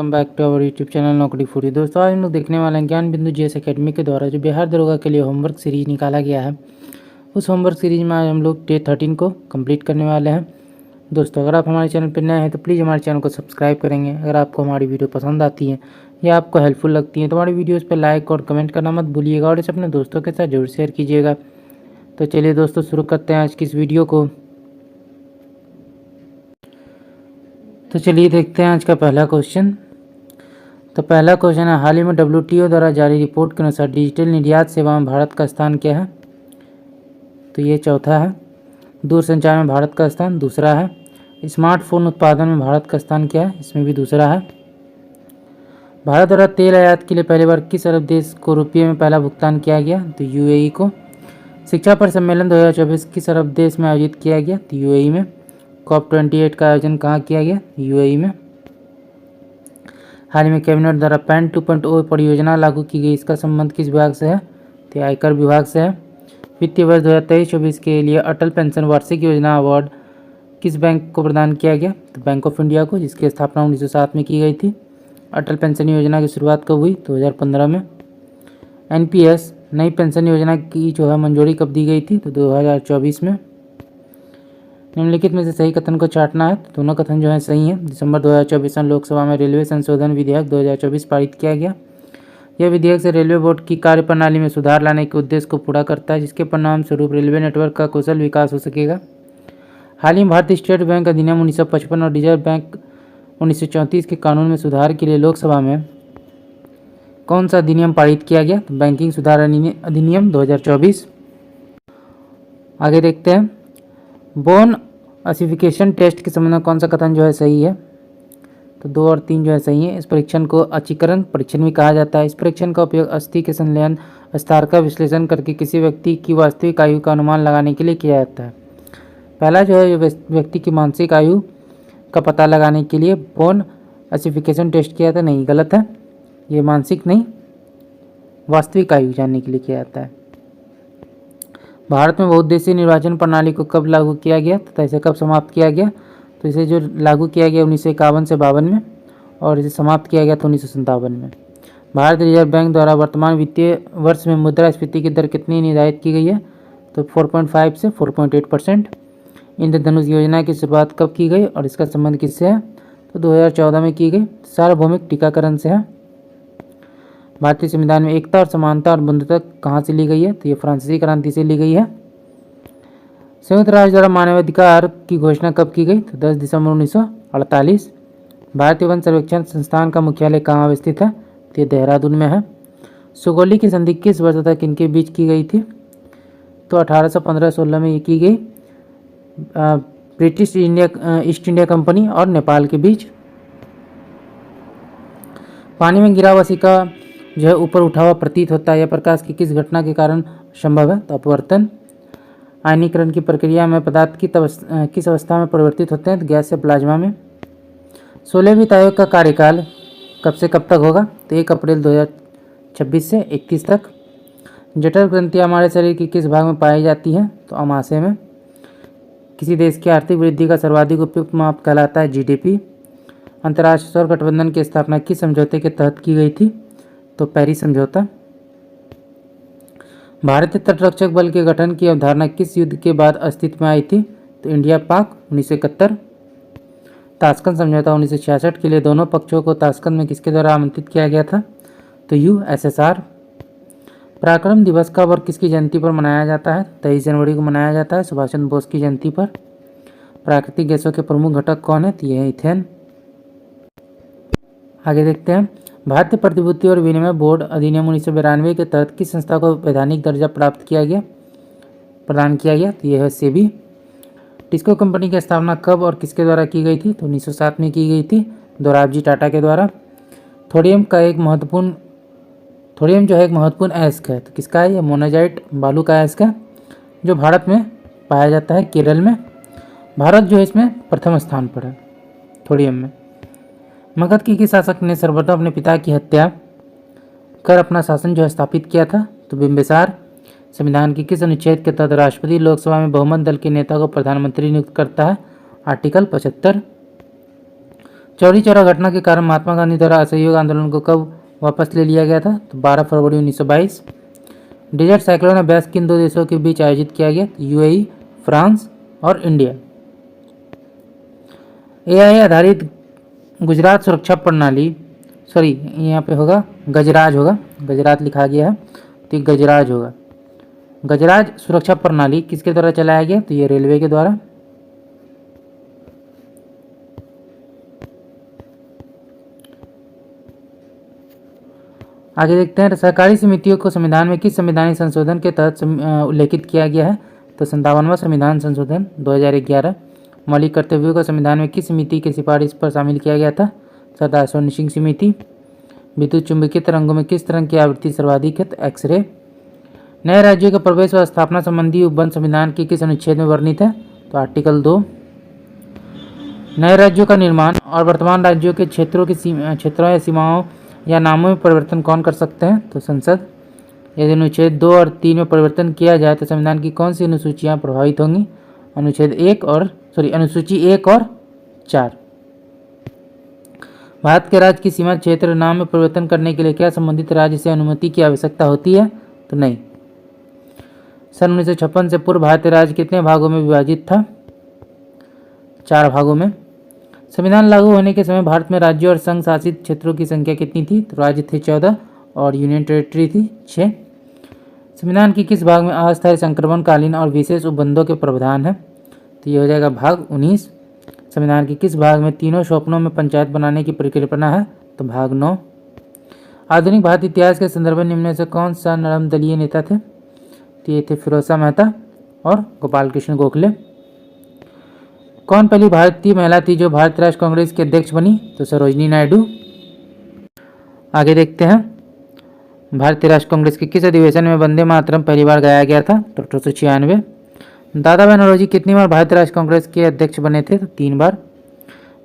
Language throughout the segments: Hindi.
Welcome back to our YouTube channel Naukri Foodie. दोस्तों आज हम लोग देखने वाले हैं ज्ञान बिंदु जीएस एकेडमी के द्वारा जो बिहार दरोगा के लिए होमवर्क सीरीज निकाला गया है। उस होमवर्क सीरीज में आज हम लोग डे 13 को कंप्लीट करने वाले हैं। दोस्तों अगर आप हमारे चैनल पर नए हैं तो प्लीज़ हमारे चैनल को सब्सक्राइब करेंगे। अगर आपको हमारी वीडियो पसंद आती है या आपको हेल्पफुल लगती है तो हमारी वीडियोज़ पर लाइक और कमेंट करना मत भूलिएगा और इसे अपने दोस्तों के साथ जरूर शेयर कीजिएगा। तो चलिए दोस्तों शुरू करते हैं आज की इस वीडियो को। तो चलिए देखते हैं आज का पहला क्वेश्चन। तो पहला क्वेश्चन है, हाल ही में WTO द्वारा जारी रिपोर्ट के अनुसार डिजिटल निर्यात सेवा में भारत का स्थान क्या है? तो ये चौथा है। दूरसंचार में भारत का स्थान दूसरा है। स्मार्टफोन उत्पादन में भारत का स्थान क्या है? इसमें भी दूसरा है। भारत द्वारा तेल आयात के लिए पहली बार किस अरब देश को रुपये में पहला भुगतान किया गया? तो UAE को। शिक्षा पर सम्मेलन 2024 किस अरब देश में आयोजित किया गया? तो UAE में। COP28 का आयोजन कहाँ किया गया? UAE में। हाल ही में कैबिनेट द्वारा पैन 2.0 परियोजना लागू की गई, इसका संबंध किस विभाग से है? तो आयकर विभाग से है। वित्तीय वर्ष 2023-24 के लिए अटल पेंशन वार्षिक योजना अवार्ड किस बैंक को प्रदान किया गया? तो बैंक ऑफ इंडिया को, जिसकी स्थापना 1907 में की गई थी। अटल पेंशन योजना की शुरुआत कब हुई? 2015 में। NPS नई पेंशन योजना की जो है मंजूरी कब दी गई थी? तो 2024 में। निम्नलिखित में से सही कथन को छांटना है। तो दोनों कथन जो है सही हैं। दिसंबर 2024 में लोकसभा में रेलवे संशोधन विधेयक 2024 पारित किया गया। यह विधेयक से रेलवे बोर्ड की कार्यप्रणाली में सुधार लाने के उद्देश्य को पूरा करता है, जिसके परिणाम स्वरूप रेलवे नेटवर्क का कुशल विकास हो सकेगा। हाल ही में भारतीय स्टेट बैंक अधिनियम 1955 और रिजर्व बैंक 1934 के कानून में सुधार के लिए लोकसभा में कौन सा अधिनियम पारित किया गया? तो बैंकिंग सुधार अधिनियम 2024। आगे देखते हैं, बोन असिफिकेशन टेस्ट के संबंध में कौन सा कथन जो है सही है? तो 2 और 3 जो है सही है। इस परीक्षण को अचीकरण परीक्षण भी कहा जाता है। इस परीक्षण का उपयोग अस्थि के संलयन स्तर का विश्लेषण करके किसी व्यक्ति की वास्तविक आयु का अनुमान लगाने के लिए किया जाता है। पहला जो है व्यक्ति की मानसिक आयु का पता लगाने के लिए बोन असिफिकेशन टेस्ट किया था, नहीं गलत है। ये मानसिक नहीं, वास्तविक आयु जानने के लिए किया जाता है। भारत में बहुउद्देशीय निर्वाचन प्रणाली को कब लागू किया गया तथा इसे कब समाप्त किया गया? तो इसे जो लागू किया गया 1951 से 52 में और इसे समाप्त किया गया था 1957 में। भारतीय रिजर्व बैंक द्वारा वर्तमान वित्तीय वर्ष में मुद्रास्फीति की दर कितनी निर्धारित की गई है? तो 4.5 से 4.8%। इंद्रधनुष योजना की शुरुआत कब की गई और इसका संबंध किससे है? तो 2014 में की गई। सार्वभौमिक टीकाकरण से है। भारतीय संविधान में एकता और समानता और बंधुता कहाँ से ली गई है? तो ये फ्रांसीसी क्रांति से ली गई है। संयुक्त राष्ट्र द्वारा मानवाधिकार की घोषणा कब की गई? तो 10 दिसंबर 1948। भारतीय वन सर्वेक्षण संस्थान का मुख्यालय कहाँ अवस्थित है? तो ये देहरादून में है। सुगौली की संधि किस वर्ष तक इनके बीच की गई थी? तो 1815-16 में ये की गई, ब्रिटिश ईस्ट इंडिया कंपनी और नेपाल के बीच। पानी में गिरा हुआ सिक्का जो है ऊपर उठा हुआ प्रतीत होता है, यह प्रकाश की किस घटना के कारण संभव है? तो अपवर्तन। आयनीकरण की प्रक्रिया में पदार्थ की किस अवस्था में परिवर्तित होते हैं? तो गैस से प्लाज्मा में। 16वें वित्त आयोग का कार्यकाल कब से कब तक होगा? तो 1 अप्रैल 2026 से 31 तक। जठर ग्रंथियाँ हमारे शरीर के किस भाग में पाई जाती हैं? तो अमाशय में। किसी देश की आर्थिक वृद्धि का सर्वाधिक उपयुक्त माप कहलाता है GDP। अंतर्राष्ट्रीय सौर गठबंधन की स्थापना किस समझौते के तहत की गई थी? तो पेरिस समझौता। भारतीय तटरक्षक बल के गठन की अवधारणा किस युद्ध के बाद अस्तित्व में आई थी? तो इंडिया पाक 1971। ताशकंद समझौता 1966 के लिए दोनों पक्षों को ताशकंद में किसके द्वारा आमंत्रित किया गया था? तो USSR। पराक्रम दिवस कब और किसकी जयंती पर मनाया जाता है? 23 जनवरी को मनाया जाता है, सुभाष चंद्र बोस की जयंती पर। प्राकृतिक गैसों के प्रमुख घटक कौन है? तो यह है इथेन। आगे देखते हैं, भारतीय प्रतिभूति और विनिमय बोर्ड अधिनियम 1992 के तहत किस संस्था को वैधानिक दर्जा प्रदान किया गया? तो यह है सेबी। टिस्को कंपनी की स्थापना कब और किसके द्वारा की गई थी? तो 1907 में की गई थी, दोराबजी टाटा के द्वारा। थोरियम जो है एक महत्वपूर्ण अयस्क है, तो किसका है? यह मोनाजाइट बालू का अयस्क है जो भारत में पाया जाता है, केरल में। भारत जो है इसमें प्रथम स्थान पर है थोरियम में। मगध के किस शासक ने सर्वप्रथम अपने पिता की हत्या कर अपना शासन जो है स्थापित किया था? तो बिम्बिसार। संविधान के किस अनुच्छेद के तहत राष्ट्रपति लोकसभा में बहुमत दल के नेता को प्रधानमंत्री नियुक्त करता है? आर्टिकल 75। चौरी चौरा घटना के कारण महात्मा गांधी द्वारा असहयोग आंदोलन को कब वापस ले लिया गया था? तो 12 फरवरी 1922। डेजर्ट साइक्लोन अभ्यास किन दो देशों के बीच आयोजित किया गया? यूएई, फ्रांस और इंडिया। एआई आधारित गुजरात सुरक्षा प्रणाली, सॉरी यहाँ पे होगा गजराज, होगा गजरात लिखा गया है तो ये गजराज होगा। गजराज सुरक्षा प्रणाली किसके द्वारा चलाया गया? तो ये रेलवे के द्वारा। आगे देखते हैं, सहकारी समितियों को संविधान में किस संवैधानिक संशोधन के तहत उल्लेखित किया गया है? तो 57वां संविधान संशोधन 2011। मौलिक कर्तव्यों को संविधान में किस समिति की सिफारिश पर शामिल किया गया था? सरदार स्वर्ण सिंह समिति। विद्युत चुंबकीय तरंगों में किस तरंग की आवृत्ति सर्वाधिक है? एक्सरे। नए राज्यों के प्रवेश व स्थापना संबंधी उपबंध संविधान के किस अनुच्छेद में वर्णित है? तो आर्टिकल 2। नए राज्यों का निर्माण और वर्तमान राज्यों के क्षेत्रों या सीमाओं या नामों में परिवर्तन कौन कर सकते हैं? तो संसद। यदि अनुच्छेद 2 और 3 में परिवर्तन किया जाए तो संविधान की कौन सी अनुसूचियां प्रभावित होंगी? अनुसूची 1 और 4। भारत के राज्य की सीमा क्षेत्र नाम में परिवर्तन करने के लिए क्या संबंधित राज्य से अनुमति की आवश्यकता होती है? तो नहीं। सन 1956 से पूर्व भारतीय राज्य कितने भागों में विभाजित था? 4 भागों में। संविधान लागू होने के समय भारत में राज्यों और संघ शासित क्षेत्रों की संख्या कितनी थी? तो राज्य थे 14 और यूनियन टेरिटरी थी 6। संविधान की किस भाग में अस्थायी संक्रमणकालीन और विशेष उपबंधों के प्रावधान है? तो ये हो जाएगा भाग 19। संविधान के किस भाग में तीनों स्वप्नों में पंचायत बनाने की परिकल्पना है? तो भाग 9। आधुनिक भारतीय इतिहास के संदर्भ में निम्न में से कौन सा नरम दलीय नेता थे? तो ये थे फिरोज मेहता और गोपाल कृष्ण गोखले। कौन पहली भारतीय महिला थी जो भारतीय राष्ट्र कांग्रेस की अध्यक्ष बनी? तो सरोजिनी नायडू। आगे देखते हैं, भारतीय राष्ट्र कांग्रेस के किस अधिवेशन में वंदे मातरम पहली बार गाया गया था? तो 1896। दादा भाई नौरोजी कितनी बार भारतीय राष्ट्र कांग्रेस के अध्यक्ष बने थे? तो 3 बार।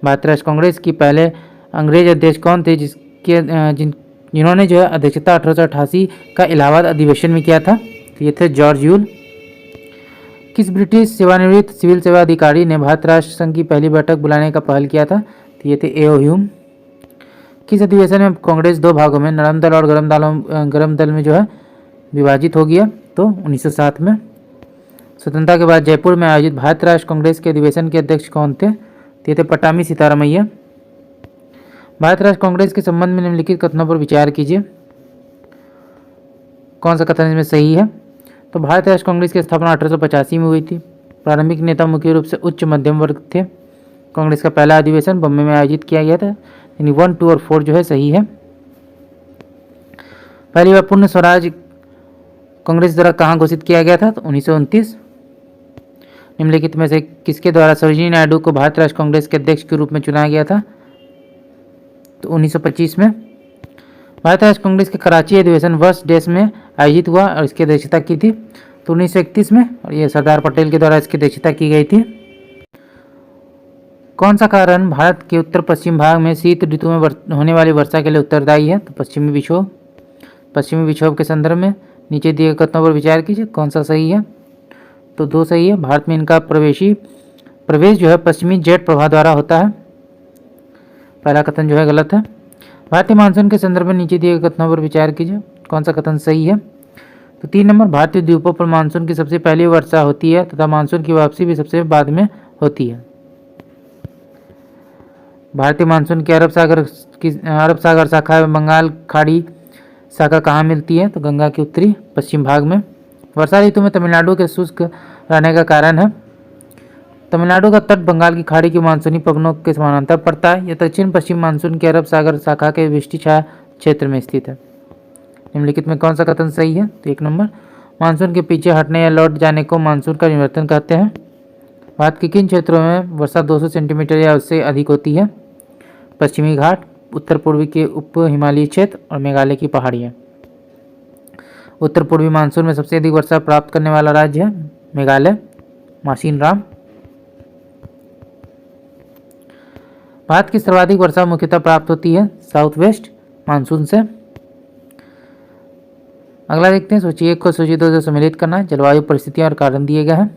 भारतीय राष्ट्र कांग्रेस की पहले अंग्रेज अध्यक्ष कौन थे जिन्होंने जो है अध्यक्षता 1888 का इलाहाबाद अधिवेशन में किया था? तो ये थे जॉर्ज यूल। किस ब्रिटिश सेवानिवृत्त सिविल सेवा अधिकारी ने भारत राष्ट्र संघ की पहली बैठक बुलाने का पहल किया था? तो ये थे ए.ओ. ह्यूम। किस अधिवेशन में कांग्रेस 2 भागों में नरम दल और गरम दल में जो है विभाजित हो गया? तो 1907 में। स्वतंत्रता के बाद जयपुर में आयोजित भारतीय राष्ट्र कांग्रेस के अधिवेशन के अध्यक्ष कौन थे? तो ये थे पट्टामी सीतारामैया। भारतीय राष्ट्र कांग्रेस के संबंध में निम्नलिखित कथनों पर विचार कीजिए, कौन सा कथन इसमें सही है? तो भारतीय राष्ट्र कांग्रेस की स्थापना 1885 में हुई थी। प्रारंभिक नेता मुख्य रूप से उच्च मध्यम वर्ग थे। कांग्रेस का पहला अधिवेशन बम्बई में आयोजित किया गया था। यानी 1, 2 और 4 जो है सही है। पहली बार पूर्ण स्वराज कांग्रेस द्वारा कहाँ घोषित किया गया था? तो 1929। निम्नलिखित में से किसके द्वारा सरोजिनी नायडू को भारतीय राष्ट्र कांग्रेस के अध्यक्ष के रूप में चुना गया था? तो 1925 में। भारतीय राष्ट्र कांग्रेस के कराची अधिवेशन वर्ष देश में आयोजित हुआ और इसकी अध्यक्षता की थी तो 1931 में, और ये सरदार पटेल के द्वारा इसकी अध्यक्षता की गई थी। कौन सा कारण भारत के उत्तर पश्चिम भाग में शीत ऋतु में होने वाली वर्षा के लिए उत्तरदायी है? तो पश्चिमी विक्षोभ। पश्चिमी विक्षोभ के संदर्भ में नीचे दिए कथनों पर विचार कीजिए, कौन सा सही है? तो 2 सही है। भारत में इनका प्रवेश जो है पश्चिमी जेट प्रवाह द्वारा होता है। पहला कथन जो है गलत है। भारतीय मानसून के संदर्भ में नीचे दिए गए कथनों पर विचार कीजिए, कौन सा कथन सही है? तो 3 नंबर, भारतीय द्वीपों पर मानसून की सबसे पहली वर्षा होती है तथा मानसून की वापसी भी सबसे बाद में होती है। भारतीय मानसून की अरब सागर शाखा में बंगाल खाड़ी शाखा कहाँ मिलती है? तो गंगा के उत्तरी पश्चिम भाग में। वर्षा ऋतु में तमिलनाडु के शुष्क रहने का कारण है? तमिलनाडु का तट बंगाल की खाड़ी की मानसूनी पवनों के समानांतर पड़ता है। यह दक्षिण पश्चिम मानसून के अरब सागर शाखा के वृष्टि छाया क्षेत्र में स्थित है। निम्नलिखित में कौन सा कथन सही है? तो 1 नंबर, मानसून के पीछे हटने या लौट जाने को मानसून का निवर्तन कहते हैं। भारत के किन क्षेत्रों में वर्षा 200 सेंटीमीटर या उससे अधिक होती है? पश्चिमी घाट, उत्तर पूर्वी के उप हिमालयी क्षेत्र और मेघालय की पहाड़ियाँ। उत्तर पूर्वी मानसून में सबसे अधिक वर्षा प्राप्त करने वाला राज्य है मेघालय, मासीन राम। भारत की सर्वाधिक वर्षा मुख्यतः प्राप्त होती है साउथ वेस्ट मानसून से। अगला देखते हैं, सूची 1 को सूची 2 से सम्मिलित करना है। जलवायु परिस्थितियां और कारण दिए गए हैं,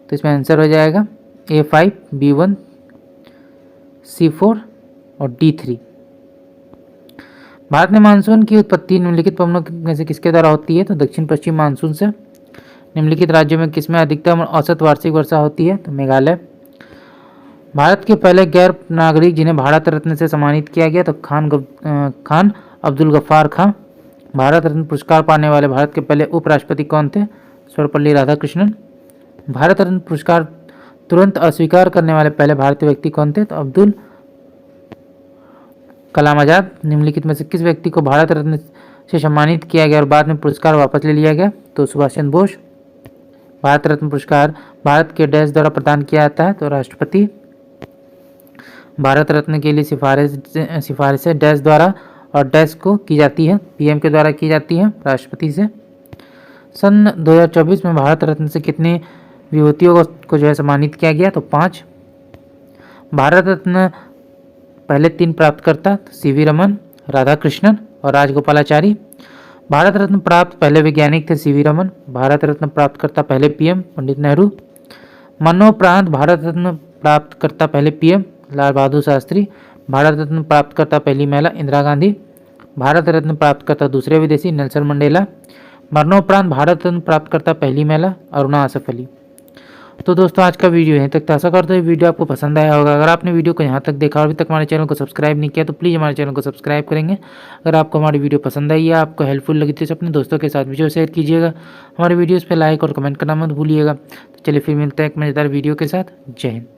तो इसमें आंसर हो जाएगा A5, B1, C4 और D3। भारत में मानसून की उत्पत्ति निम्नलिखित पवनों में से किसके द्वारा होती है? तो दक्षिण पश्चिम मानसून से। निम्नलिखित राज्यों में किसमें अधिकतम औसत वार्षिक वर्षा होती है? तो मेघालय। भारत के पहले गैर नागरिक जिन्हें भारत रत्न से सम्मानित किया गया तो खान अब्दुल गफ्फार खां। भारत रत्न पुरस्कार पाने वाले भारत के पहले उपराष्ट्रपति कौन थे? सर्वपल्ली राधाकृष्णन। भारत रत्न पुरस्कार तुरंत अस्वीकार करने वाले पहले भारतीय व्यक्ति कौन थे? तो अब्दुल कलाम आजाद। निम्नलिखित में से किस व्यक्ति को भारत रत्न से सम्मानित किया गया और बाद में पुरस्कार वापस ले लिया गया? तो सुभाष चंद्र बोस। भारत रत्न पुरस्कार भारत के डैश द्वारा प्रदान किया जाता है? तो राष्ट्रपति। भारत रत्न के लिए सिफारिशें डैश द्वारा और डैश को की जाती है? पीएम के द्वारा की जाती है, राष्ट्रपति से। सन 2024 में भारत रत्न से कितनी विभूतियों को जो है सम्मानित किया गया? तो 5। भारत रत्न पहले 3 प्राप्तकर्ता सीवी रमन, राधाकृष्णन और राजगोपालाचारी। भारत रत्न प्राप्त पहले वैज्ञानिक थे सीवी रमन। भारत रत्न प्राप्तकर्ता पहले पीएम पंडित नेहरू। मरणोपरांत भारत रत्न प्राप्तकर्ता पहले पीएम लाल बहादुर शास्त्री। भारत रत्न प्राप्तकर्ता पहली महिला इंदिरा गांधी। भारत रत्न प्राप्तकर्ता दूसरे विदेशी नेल्सन मंडेला। मरणोपरांत भारत रत्न प्राप्तकर्ता पहली महिला अरुणा आसफ अली। तो दोस्तों आज का वीडियो यहीं तक था। आशा करता हूँ वीडियो आपको पसंद आया होगा। अगर आपने वीडियो को यहाँ तक देखा और अभी तक हमारे चैनल को सब्सक्राइब नहीं किया तो प्लीज़ हमारे चैनल को सब्सक्राइब करेंगे। अगर आपको हमारी वीडियो पसंद आई या आपको हेल्पफुल लगी तो अपने दोस्तों के साथ वीडियो शेयर कीजिएगा। हमारे वीडियोज़ पर लाइक और कमेंट करना मत भूलिएगा। तो चलिए फिर मिलते हैं एक मज़ेदार वीडियो के साथ। जय हिंद।